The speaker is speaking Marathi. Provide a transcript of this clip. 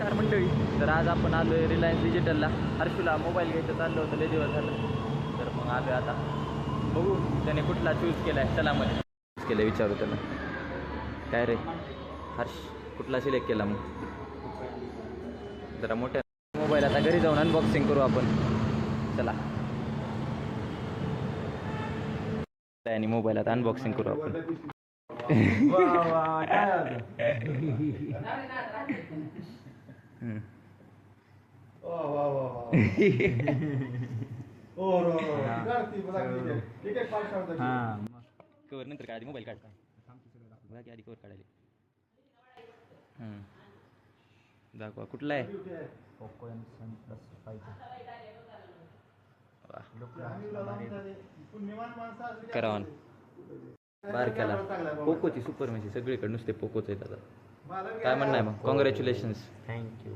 नमस्कार मंडळी. तर आज आपण आलो आहे रिलायन्स डिजिटलला. हर्षूला मोबाईल घ्यायचं चाललं होतं, लय दिवस झालं. तर मग आलो आता, बघू त्याने कुठला चूज केला आहे. चला मध्ये चूज केलं, विचारू त्याला. काय रे हर्ष, कुठला सिलेक्ट केला मग? जरा मोठ्या मोबाईल. आता घरी जाऊन अनबॉक्सिंग करू आपण. चला, आणि मोबाईल आता अनबॉक्सिंग करू आपण. कवर नंतर काय, आधी मोबाईल काढ. बाकी आधी कवर काढायला. दाखवा कुठला आहे. पोको M7+5 करा ऑन. बारक्याला पोकोची सुपर म्हणजे सगळीकडे नुसते पोकोच आहेत आता. काय म्हणणं आहे मग? कॉंग्रॅच्युलेशन्स. थँक्यू.